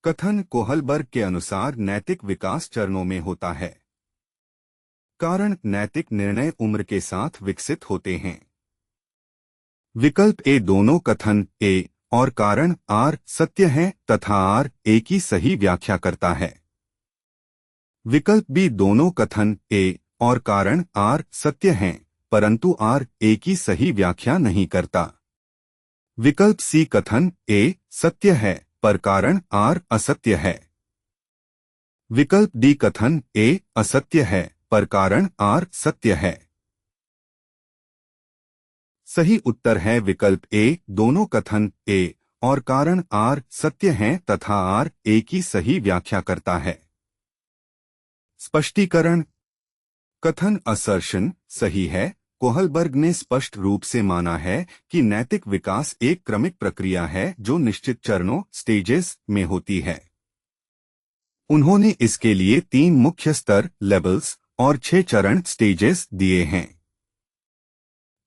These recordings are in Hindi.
कथन कोहलबर्ग के अनुसार नैतिक विकास चरणों में होता है। कारण नैतिक निर्णय उम्र के साथ विकसित होते हैं। विकल्प ए दोनों कथन ए और कारण आर सत्य हैं तथा आर ए की सही व्याख्या करता है। विकल्प बी दोनों कथन ए और कारण आर सत्य हैं परंतु आर ए की सही व्याख्या नहीं करता। विकल्प सी कथन ए सत्य है पर कारण आर असत्य है। विकल्प डी कथन ए असत्य है पर कारण आर सत्य है। सही उत्तर है विकल्प ए दोनों कथन ए और कारण आर सत्य हैं तथा आर ए की सही व्याख्या करता है। स्पष्टीकरण। कथन असर्शन सही है। कोहलबर्ग ने स्पष्ट रूप से माना है कि नैतिक विकास एक क्रमिक प्रक्रिया है जो निश्चित चरणों स्टेजेस में होती है। उन्होंने इसके लिए 3 मुख्य स्तर लेवल्स और 6 चरण स्टेजेस दिए हैं।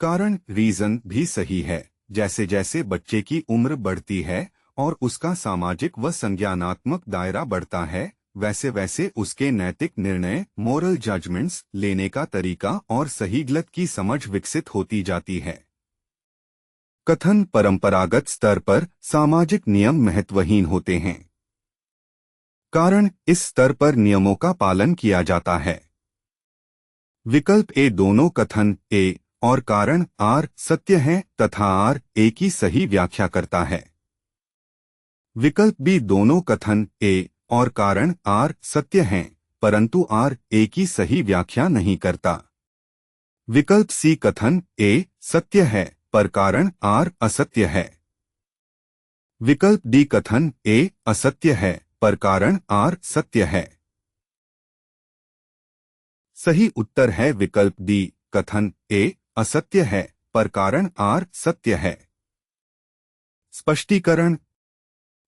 कारण रीजन भी सही है। जैसे जैसे बच्चे की उम्र बढ़ती है और उसका सामाजिक व संज्ञानात्मक दायरा बढ़ता है वैसे वैसे उसके नैतिक निर्णय मोरल जजमेंट्स लेने का तरीका और सही गलत की समझ विकसित होती जाती है। कथन परंपरागत स्तर पर सामाजिक नियम महत्वहीन होते हैं। कारण इस स्तर पर नियमों का पालन किया जाता है। विकल्प ए दोनों कथन ए और कारण आर सत्य हैं तथा आर ए की सही व्याख्या करता है। विकल्प बी दोनों कथन ए और कारण आर सत्य हैं परंतु आर ए की सही व्याख्या नहीं करता। विकल्प सी कथन ए सत्य है पर कारण आर असत्य है। विकल्प डी कथन ए असत्य है पर कारण आर सत्य है। सही उत्तर है विकल्प डी कथन ए असत्य है पर कारण आर सत्य है। स्पष्टीकरण।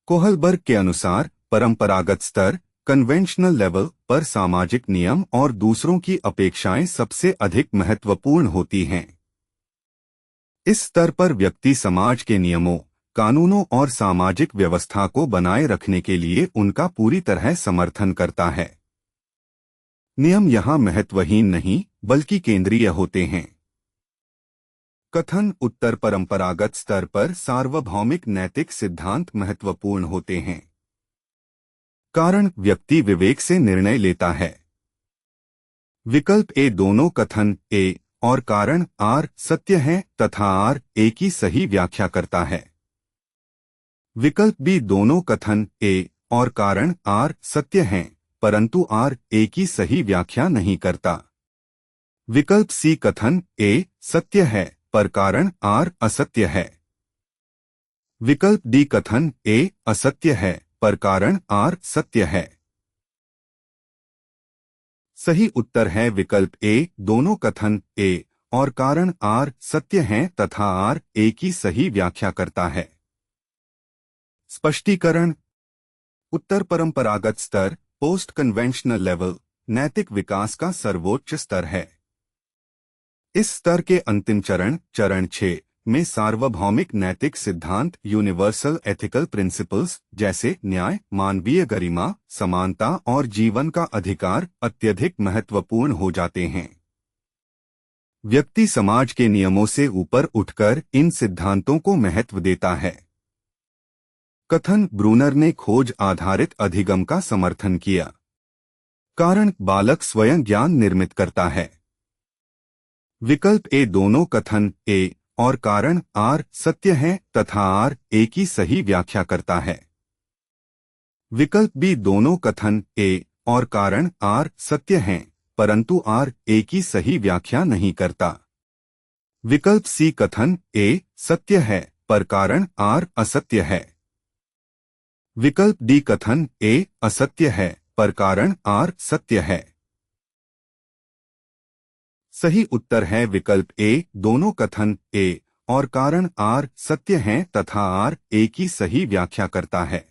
कोहलबर्ग के अनुसार परंपरागत स्तर कन्वेंशनल लेवल पर सामाजिक नियम और दूसरों की अपेक्षाएं सबसे अधिक महत्वपूर्ण होती हैं। इस स्तर पर व्यक्ति समाज के नियमों कानूनों और सामाजिक व्यवस्था को बनाए रखने के लिए उनका पूरी तरह समर्थन करता है। नियम यहाँ महत्वहीन नहीं बल्कि केंद्रीय होते हैं। कथन उत्तर परंपरागत स्तर पर सार्वभौमिक नैतिक सिद्धांत महत्वपूर्ण होते हैं। कारण व्यक्ति विवेक से निर्णय लेता है। विकल्प ए दोनों कथन ए और कारण आर सत्य हैं तथा आर ए की सही व्याख्या करता है। विकल्प बी दोनों कथन ए और कारण आर सत्य हैं परंतु आर ए की सही व्याख्या नहीं करता। विकल्प सी कथन ए सत्य है पर कारण आर असत्य है। विकल्प डी कथन ए असत्य है पर कारण आर सत्य है। सही उत्तर है विकल्प ए दोनों कथन ए और कारण आर सत्य हैं तथा आर ए की सही व्याख्या करता है। स्पष्टीकरण। उत्तर परंपरागत स्तर पोस्ट कन्वेंशनल लेवल नैतिक विकास का सर्वोच्च स्तर है। इस स्तर के अंतिम चरण 6 में सार्वभौमिक नैतिक सिद्धांत यूनिवर्सल एथिकल प्रिंसिपल्स जैसे न्याय मानवीय गरिमा समानता और जीवन का अधिकार अत्यधिक महत्वपूर्ण हो जाते हैं। व्यक्ति समाज के नियमों से ऊपर उठकर इन सिद्धांतों को महत्व देता है। कथन ब्रूनर ने खोज आधारित अधिगम का समर्थन किया। कारण बालक स्वयं ज्ञान निर्मित करता है। विकल्प ए दोनों कथन ए और कारण आर सत्य हैं तथा आर ए की सही व्याख्या करता है। विकल्प बी दोनों कथन ए और कारण आर सत्य हैं परंतु आर ए की सही व्याख्या नहीं करता। विकल्प सी कथन ए सत्य है पर कारण आर असत्य है। विकल्प डी कथन ए असत्य है पर कारण आर सत्य है। सही उत्तर है विकल्प ए दोनों कथन ए और कारण आर सत्य हैं तथा आर ए की सही व्याख्या करता है।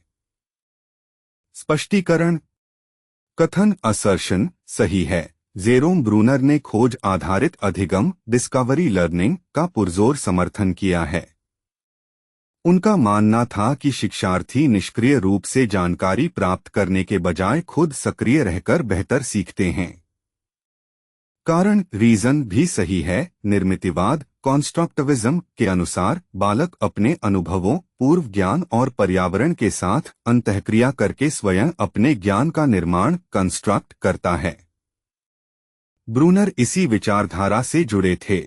स्पष्टीकरण। कथन असर्शन सही है। जेरोम ब्रूनर ने खोज आधारित अधिगम डिस्कवरी लर्निंग का पुरजोर समर्थन किया है। उनका मानना था कि शिक्षार्थी निष्क्रिय रूप से जानकारी प्राप्त करने के बजाय खुद सक्रिय रहकर बेहतर सीखते हैं। कारण रीजन भी सही है। निर्मितिवाद कॉन्स्ट्रक्टिविज्म के अनुसार बालक अपने अनुभवों, पूर्व ज्ञान और पर्यावरण के साथ अंतःक्रिया करके स्वयं अपने ज्ञान का निर्माण कंस्ट्रक्ट करता है। ब्रूनर इसी विचारधारा से जुड़े थे।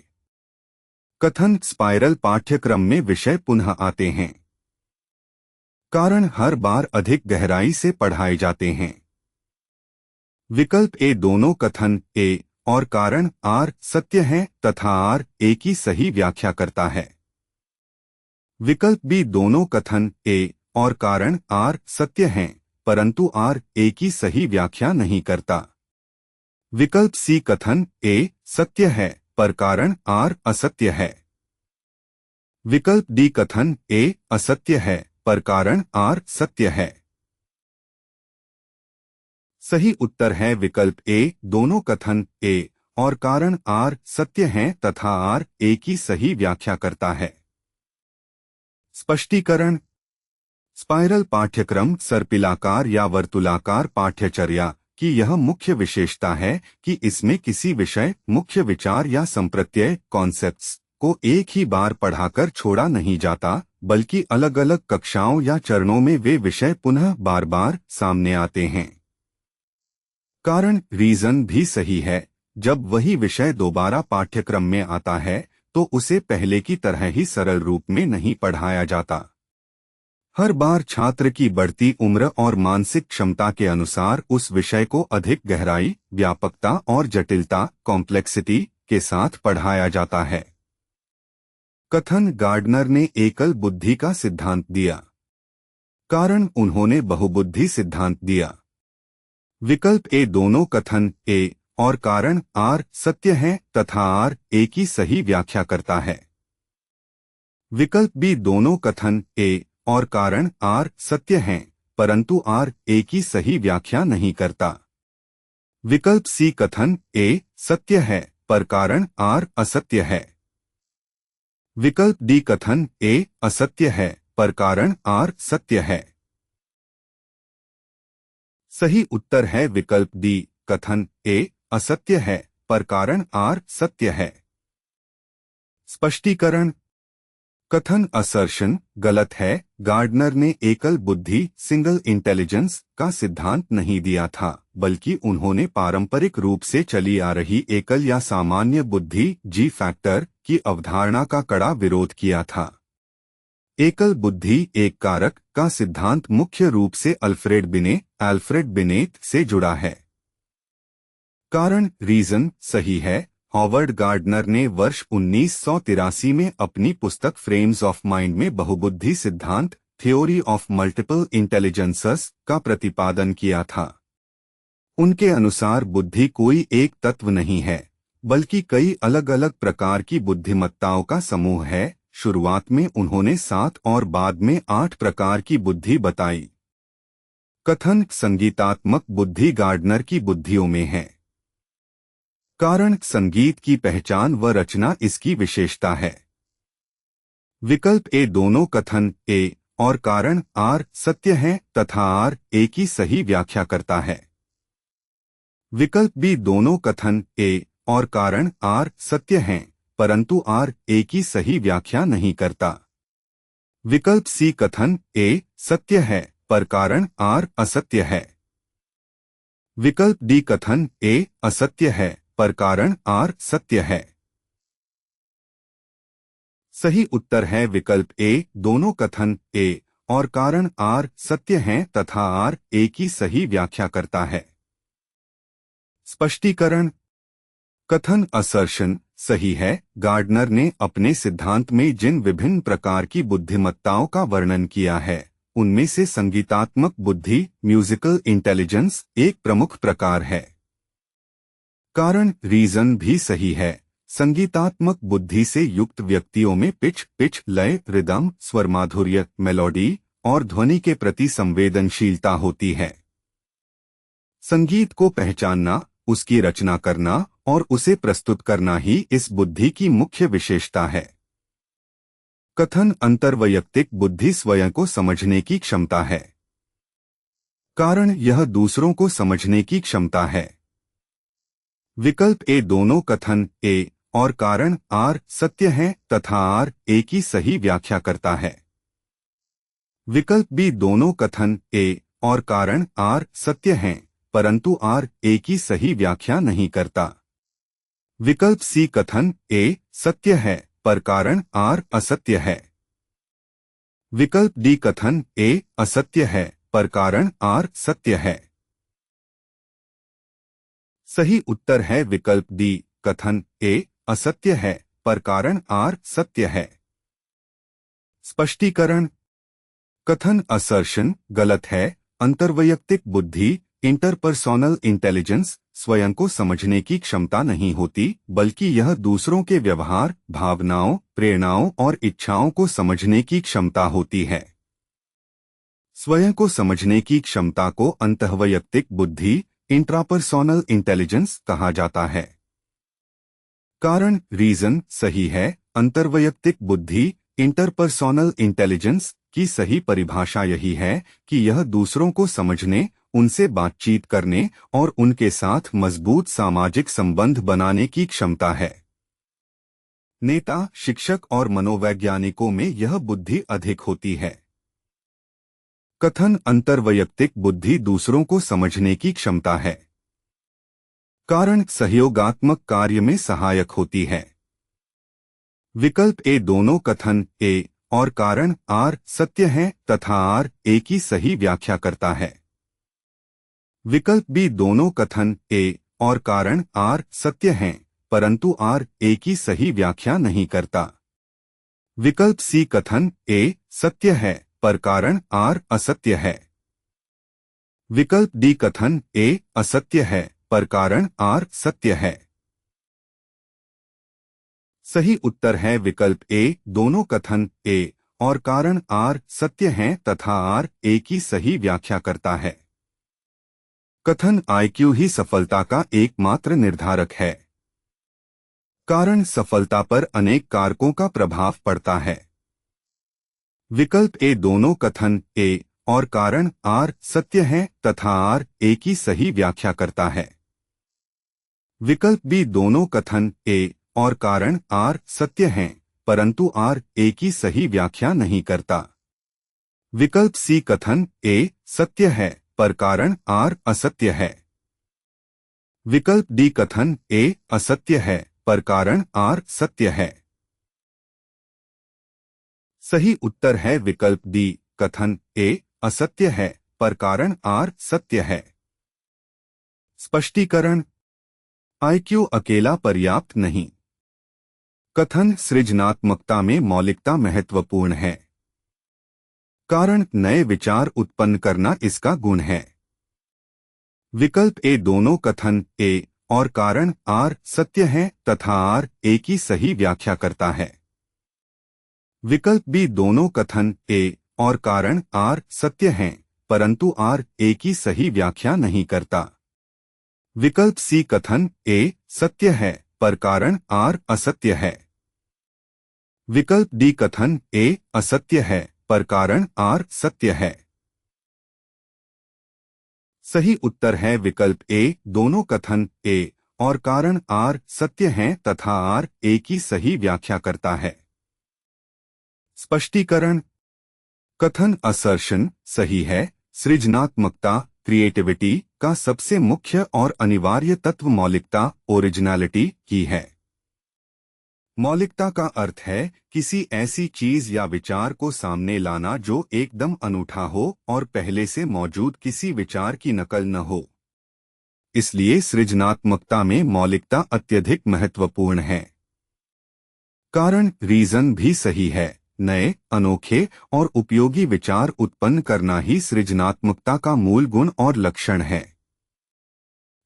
कथन स्पाइरल पाठ्यक्रम में विषय पुनः आते हैं। कारण हर बार अधिक गहराई से पढ़ाए जाते हैं। विकल्प ए दोनों कथन ए और कारण आर सत्य हैं तथा आर ए की सही व्याख्या करता है। विकल्प बी दोनों कथन ए और कारण आर सत्य हैं परंतु आर ए की सही व्याख्या नहीं करता। विकल्प सी कथन ए सत्य है पर कारण आर असत्य है। विकल्प डी कथन ए असत्य है पर कारण आर सत्य है। सही उत्तर है विकल्प ए दोनों कथन ए और कारण आर सत्य हैं तथा आर ए की सही व्याख्या करता है। स्पष्टीकरण। स्पाइरल पाठ्यक्रम सर्पिलाकार या वर्तुलाकार पाठ्यचर्या की यह मुख्य विशेषता है कि इसमें किसी विषय, मुख्य विचार या संप्रत्यय कॉन्सेप्ट्स को एक ही बार पढ़ाकर छोड़ा नहीं जाता, बल्कि अलग अलग कक्षाओं या चरणों में वे विषय पुनः बार बार सामने आते हैं। कारण रीजन भी सही है। जब वही विषय दोबारा पाठ्यक्रम में आता है तो उसे पहले की तरह ही सरल रूप में नहीं पढ़ाया जाता। हर बार छात्र की बढ़ती उम्र और मानसिक क्षमता के अनुसार उस विषय को अधिक गहराई, व्यापकता और जटिलता कॉम्प्लेक्सिटी के साथ पढ़ाया जाता है। कथन गार्डनर ने एकल बुद्धि का सिद्धांत दिया। कारण उन्होंने बहुबुद्धि सिद्धांत दिया। विकल्प ए दोनों कथन ए और कारण आर सत्य हैं तथा आर ए की सही व्याख्या करता है। विकल्प बी दोनों कथन ए और कारण आर सत्य हैं परंतु आर ए की सही व्याख्या नहीं करता। विकल्प सी कथन ए सत्य है पर कारण आर असत्य है। विकल्प डी कथन ए असत्य है पर कारण आर सत्य है। सही उत्तर है विकल्प डी कथन ए असत्य है पर कारण आर सत्य है। स्पष्टीकरण। कथन असर्शन गलत है। गार्डनर ने एकल बुद्धि सिंगल इंटेलिजेंस का सिद्धांत नहीं दिया था, बल्कि उन्होंने पारंपरिक रूप से चली आ रही एकल या सामान्य बुद्धि जी फैक्टर की अवधारणा का कड़ा विरोध किया था। एकल बुद्धि एक कारक का सिद्धांत मुख्य रूप से अल्फ्रेड बिनेट से जुड़ा है। कारण रीजन सही है। हॉवर्ड गार्डनर ने वर्ष 1983 में अपनी पुस्तक फ्रेम्स ऑफ माइंड में बहुबुद्धि सिद्धांत थ्योरी ऑफ मल्टीपल इंटेलिजेंसेस का प्रतिपादन किया था। उनके अनुसार बुद्धि कोई एक तत्व नहीं है, बल्कि कई अलग अलग प्रकार की बुद्धिमत्ताओं का समूह है। शुरुआत में उन्होंने 7 और बाद में 8 प्रकार की बुद्धि बताई। कथन संगीतात्मक बुद्धि गार्डनर की बुद्धियों में है। कारण संगीत की पहचान व रचना इसकी विशेषता है। विकल्प ए दोनों कथन ए और कारण आर सत्य हैं तथा आर ए की सही व्याख्या करता है। विकल्प बी दोनों कथन ए और कारण आर सत्य हैं परंतु आर ए की सही व्याख्या नहीं करता। विकल्प सी कथन ए सत्य है पर कारण आर असत्य है। विकल्प डी कथन ए असत्य है पर कारण आर सत्य है। सही उत्तर है विकल्प ए दोनों कथन ए और कारण आर सत्य हैं तथा आर ए की सही व्याख्या करता है। स्पष्टीकरण। कथन असर्शन सही है। गार्डनर ने अपने सिद्धांत में जिन विभिन्न प्रकार की बुद्धिमत्ताओं का वर्णन किया है उनमें से संगीतात्मक बुद्धि म्यूजिकल इंटेलिजेंस एक प्रमुख प्रकार है। कारण रीजन भी सही है। संगीतात्मक बुद्धि से युक्त व्यक्तियों में पिच, लय, रिदम, स्वर माधुर्य, मेलोडी और ध्वनि के प्रति संवेदनशीलता होती है। संगीत को पहचानना, उसकी रचना करना और उसे प्रस्तुत करना ही इस बुद्धि की मुख्य विशेषता है। कथन अंतर्वैयक्तिक बुद्धि स्वयं को समझने की क्षमता है। कारण यह दूसरों को समझने की क्षमता है। विकल्प ए दोनों कथन ए और कारण आर सत्य है तथा आर ए की सही व्याख्या करता है। विकल्प बी दोनों कथन ए और कारण आर सत्य हैं परंतु आर ए की सही व्याख्या नहीं करता। विकल्प सी कथन ए सत्य है पर कारण आर असत्य है। विकल्प डी कथन ए असत्य है पर कारण आर सत्य है। सही उत्तर है विकल्प डी कथन ए असत्य है पर कारण आर सत्य है। स्पष्टीकरण। कथन असर्शन गलत है। अंतर्वैयक्तिक बुद्धि इंटरपर्सोनल इंटेलिजेंस स्वयं को समझने की क्षमता नहीं होती बल्कि यह दूसरों के व्यवहार, भावनाओं, प्रेरणाओं और इच्छाओं को समझने की क्षमता होती है। स्वयं को समझने की क्षमता को अंतर्वैयक्तिक बुद्धि इंट्रापर्सोनल इंटेलिजेंस कहा जाता है। कारण रीजन सही है। अंतर्वैयक्तिक बुद्धि इंटरपर्सोनल इंटेलिजेंस की सही परिभाषा यही है कि यह दूसरों को समझने, उनसे बातचीत करने और उनके साथ मजबूत सामाजिक संबंध बनाने की क्षमता है। नेता, शिक्षक और मनोवैज्ञानिकों में यह बुद्धि अधिक होती है। कथन अंतर्वैयक्तिक बुद्धि दूसरों को समझने की क्षमता है। कारण सहयोगात्मक कार्य में सहायक होती है। विकल्प ए दोनों कथन ए और कारण आर सत्य है तथा आर ए की सही व्याख्या करता है। विकल्प बी दोनों कथन ए और कारण आर सत्य हैं परंतु आर ए की सही व्याख्या नहीं करता। विकल्प सी कथन ए सत्य है पर कारण आर असत्य है। विकल्प डी कथन ए असत्य है पर कारण आर सत्य है। सही उत्तर है विकल्प ए दोनों कथन ए और कारण आर सत्य हैं तथा आर ए की सही व्याख्या करता है। कथन आईक्यू ही सफलता का एकमात्र निर्धारक है। कारण सफलता पर अनेक कारकों का प्रभाव पड़ता है। विकल्प ए दोनों कथन ए और कारण आर सत्य हैं तथा आर ए की सही व्याख्या करता है। विकल्प बी दोनों कथन ए और कारण आर सत्य हैं परंतु आर ए की सही व्याख्या नहीं करता। विकल्प सी कथन ए सत्य है पर कारण आर असत्य है। विकल्प डी कथन ए असत्य है पर कारण आर सत्य है। सही उत्तर है विकल्प डी कथन ए असत्य है पर कारण आर सत्य है। स्पष्टीकरण। आईक्यू अकेला पर्याप्त नहीं। कथन सृजनात्मकता में मौलिकता महत्वपूर्ण है। कारण नए विचार उत्पन्न करना इसका गुण है। विकल्प ए दोनों कथन ए और कारण आर सत्य हैं तथा आर ए की सही व्याख्या करता है। विकल्प बी दोनों कथन ए और कारण आर सत्य हैं परंतु आर ए की सही व्याख्या नहीं करता। विकल्प सी कथन ए सत्य है पर कारण आर असत्य है। विकल्प डी कथन ए असत्य है पर कारण आर सत्य है। सही उत्तर है विकल्प ए दोनों कथन ए और कारण आर सत्य हैं तथा आर ए की सही व्याख्या करता है। स्पष्टीकरण। कथन असर्शन सही है। सृजनात्मकता क्रिएटिविटी का सबसे मुख्य और अनिवार्य तत्व मौलिकता ओरिजिनलिटी की है। मौलिकता का अर्थ है किसी ऐसी चीज या विचार को सामने लाना जो एकदम अनूठा हो और पहले से मौजूद किसी विचार की नकल न हो। इसलिए सृजनात्मकता में मौलिकता अत्यधिक महत्वपूर्ण है। कारण रीजन भी सही है। नए, अनोखे और उपयोगी विचार उत्पन्न करना ही सृजनात्मकता का मूल गुण और लक्षण है।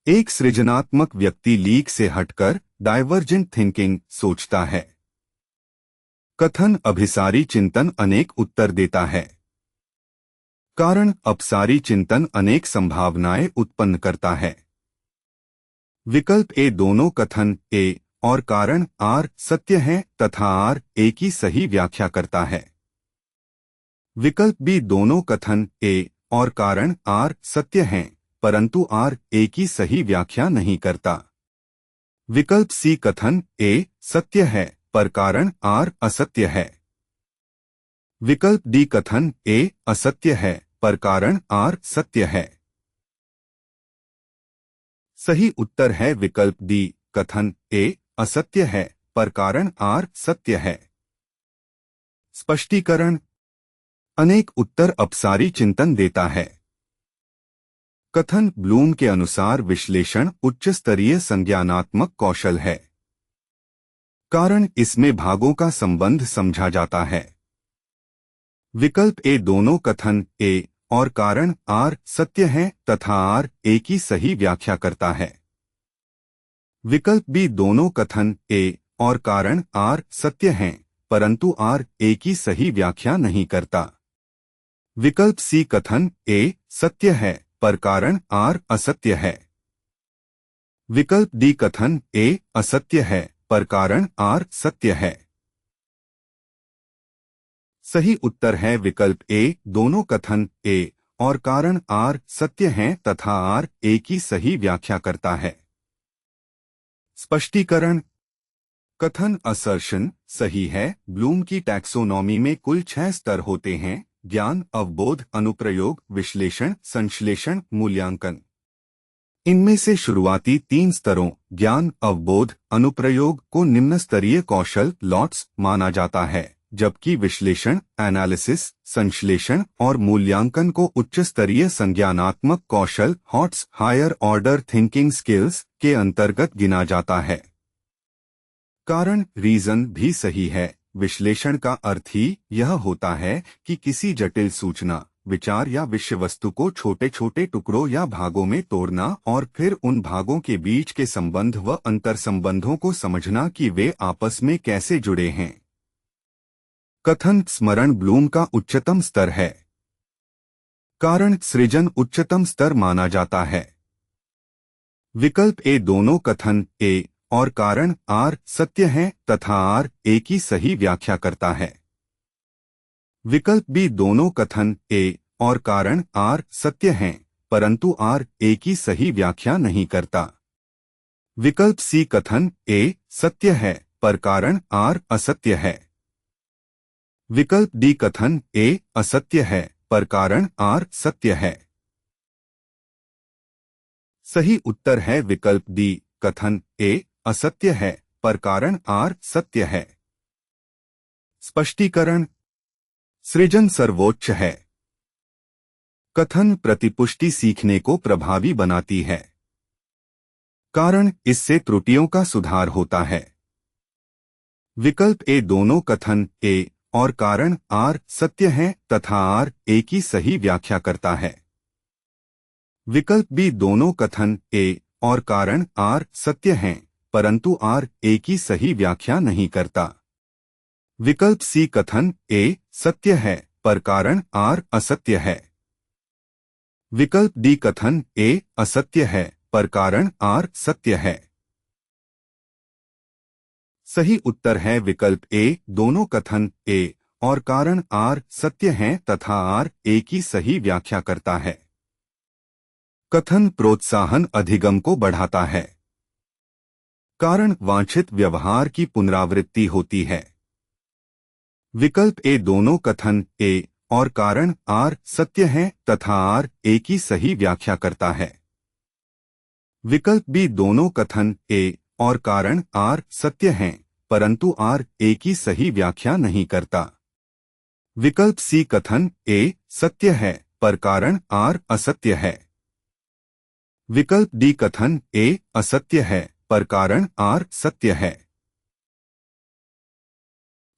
एक सृजनात्मक व्यक्ति लीक से हटकर डाइवर्जेंट थिंकिंग सोचता है। कथन अभिसारी चिंतन अनेक उत्तर देता है। कारण अपसारी चिंतन अनेक संभावनाएं उत्पन्न करता है। विकल्प ए दोनों कथन ए और कारण आर सत्य है तथा आर ए की सही व्याख्या करता है। विकल्प बी दोनों कथन ए और कारण आर सत्य हैं परंतु आर ए की सही व्याख्या नहीं करता। विकल्प सी कथन ए सत्य है पर कारण आर असत्य है। विकल्प डी कथन ए असत्य है पर कारण आर सत्य है। सही उत्तर है विकल्प डी कथन ए असत्य है पर कारण आर सत्य है। स्पष्टीकरण। अनेक उत्तर अपसारी चिंतन देता है। कथन ब्लूम के अनुसार विश्लेषण उच्च स्तरीय संज्ञानात्मक कौशल है। कारण इसमें भागों का संबंध समझा जाता है। विकल्प ए दोनों कथन ए और कारण आर सत्य हैं तथा आर ए की सही व्याख्या करता है। विकल्प बी दोनों कथन ए और कारण आर सत्य हैं परंतु आर ए की सही व्याख्या नहीं करता। विकल्प सी कथन ए सत्य है पर कारण आर असत्य है। विकल्प डी कथन ए असत्य है पर कारण आर सत्य है। सही उत्तर है विकल्प ए दोनों कथन ए और कारण आर सत्य हैं तथा आर ए की सही व्याख्या करता है। स्पष्टीकरण। कथन असर्शन सही है। ब्लूम की टैक्सोनॉमी में कुल 6 स्तर होते हैं: ज्ञान, अवबोध, अनुप्रयोग, विश्लेषण, संश्लेषण, मूल्यांकन। इनमें से शुरुआती 3 स्तरों ज्ञान, अवबोध, अनुप्रयोग को निम्न स्तरीय कौशल लॉट्स माना जाता है, जबकि विश्लेषण, एनालिसिस, संश्लेषण और मूल्यांकन को उच्च स्तरीय संज्ञानात्मक कौशल HOTS higher order thinking skills के अंतर्गत गिना जाता है। कारण रीजन भी सही है। विश्लेषण का अर्थ ही यह होता है कि किसी जटिल सूचना, विचार या विषय वस्तु को छोटे छोटे टुकड़ों या भागों में तोड़ना और फिर उन भागों के बीच के संबंध व अंतर संबंधों को समझना कि वे आपस में कैसे जुड़े हैं। कथन स्मरण ब्लूम का उच्चतम स्तर है। कारण सृजन उच्चतम स्तर माना जाता है। विकल्प ए दोनों कथन ए और कारण आर सत्य हैं तथा आर ए की सही व्याख्या करता है। विकल्प बी दोनों कथन ए और कारण आर सत्य हैं परंतु आर ए की सही व्याख्या नहीं करता। विकल्प सी कथन ए सत्य है पर कारण आर असत्य है। विकल्प डी कथन ए असत्य है पर कारण आर सत्य है। सही उत्तर है विकल्प डी कथन ए असत्य है पर कारण आर सत्य है। स्पष्टीकरण। सृजन सर्वोच्च है। कथन प्रतिपुष्टि सीखने को प्रभावी बनाती है। कारण इससे त्रुटियों का सुधार होता है। विकल्प ए दोनों कथन ए और कारण आर सत्य हैं तथा आर ए की सही व्याख्या करता है। विकल्प बी दोनों कथन ए और कारण आर सत्य हैं परंतु आर ए की सही व्याख्या नहीं करता। विकल्प सी कथन ए सत्य है पर कारण आर असत्य है। विकल्प डी कथन ए असत्य है पर कारण आर सत्य है। सही उत्तर है विकल्प ए दोनों कथन ए और कारण आर सत्य हैं तथा आर ए की सही व्याख्या करता है। कथन प्रोत्साहन अधिगम को बढ़ाता है। कारण वांछित व्यवहार की पुनरावृत्ति होती है। विकल्प ए दोनों कथन ए और कारण आर सत्य हैं तथा आर ए की सही व्याख्या करता है। विकल्प बी दोनों कथन ए और कारण आर सत्य हैं परंतु आर ए की सही व्याख्या नहीं करता। विकल्प सी कथन ए सत्य है पर कारण आर असत्य है। विकल्प डी कथन ए असत्य है पर कारण आर सत्य है।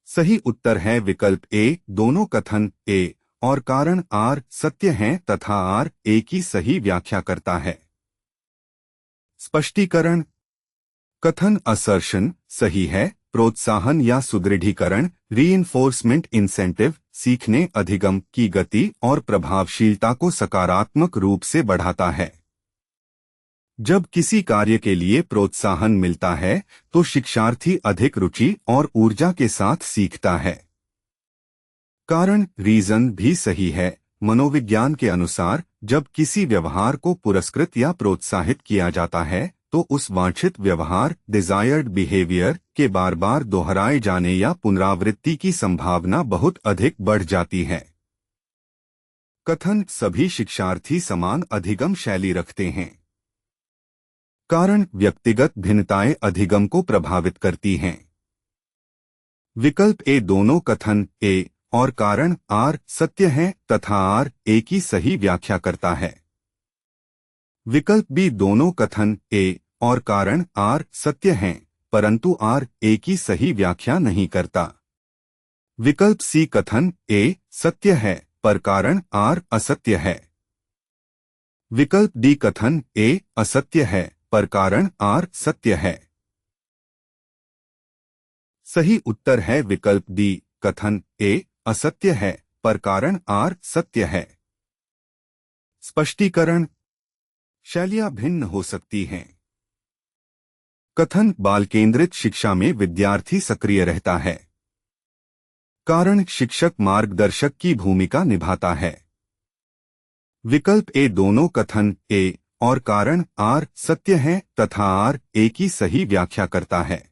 सही उत्तर है विकल्प ए दोनों कथन ए और कारण आर सत्य हैं तथा आर ए की सही व्याख्या करता है। स्पष्टीकरण। कथन असर्शन सही है। प्रोत्साहन या सुदृढ़ीकरण रीइंफोर्समेंट इंसेंटिव सीखने अधिगम की गति और प्रभावशीलता को सकारात्मक रूप से बढ़ाता है। जब किसी कार्य के लिए प्रोत्साहन मिलता है तो शिक्षार्थी अधिक रुचि और ऊर्जा के साथ सीखता है। कारण रीजन भी सही है। मनोविज्ञान के अनुसार जब किसी व्यवहार को पुरस्कृत या प्रोत्साहित किया जाता है तो उस वांछित व्यवहार डिजायर्ड बिहेवियर के बार बार दोहराए जाने या पुनरावृत्ति की संभावना बहुत अधिक बढ़ जाती है। कथन सभी शिक्षार्थी समान अधिगम शैली रखते हैं। कारण व्यक्तिगत भिन्नताएं अधिगम को प्रभावित करती हैं। विकल्प ए दोनों कथन ए और कारण आर सत्य हैं तथा आर ए की सही व्याख्या करता है। विकल्प बी दोनों कथन ए और कारण आर सत्य हैं परंतु आर ए की सही व्याख्या नहीं करता। विकल्प सी कथन ए सत्य है पर कारण आर असत्य है। विकल्प डी कथन ए असत्य है पर कारण आर सत्य है। सही उत्तर है विकल्प डी कथन ए असत्य है पर कारण आर सत्य है। स्पष्टीकरण शैलियां भिन्न हो सकती हैं। कथन बाल केंद्रित शिक्षा में विद्यार्थी सक्रिय रहता है। कारण शिक्षक मार्गदर्शक की भूमिका निभाता है। विकल्प ए दोनों कथन ए और कारण आर सत्य है तथा आर ए की सही व्याख्या करता है।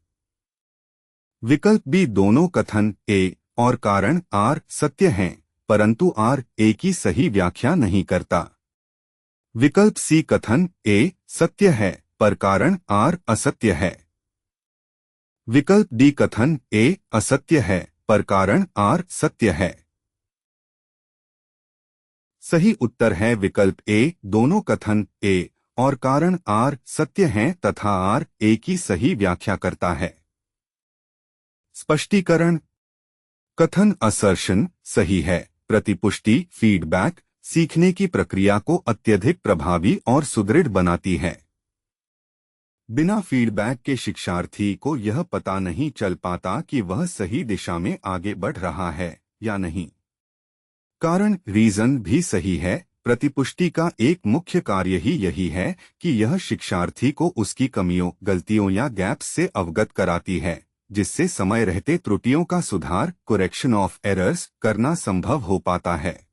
विकल्प बी दोनों कथन ए और कारण आर सत्य हैं परंतु आर ए की सही व्याख्या नहीं करता। विकल्प सी कथन ए सत्य है पर कारण आर असत्य है। विकल्प डी कथन ए असत्य है पर कारण आर सत्य है। सही उत्तर है विकल्प ए दोनों कथन ए और कारण आर सत्य हैं तथा आर ए की सही व्याख्या करता है। स्पष्टीकरण कथन असर्शन सही है। प्रतिपुष्टि फीडबैक सीखने की प्रक्रिया को अत्यधिक प्रभावी और सुदृढ़ बनाती है। बिना फीडबैक के शिक्षार्थी को यह पता नहीं चल पाता कि वह सही दिशा में आगे बढ़ रहा है या नहीं। कारण रीजन भी सही है। प्रतिपुष्टि का एक मुख्य कार्य ही यही है कि यह शिक्षार्थी को उसकी कमियों, गलतियों या गैप्स से अवगत कराती है, जिससे समय रहते त्रुटियों का सुधार करेक्शन ऑफ एरर्स करना संभव हो पाता है।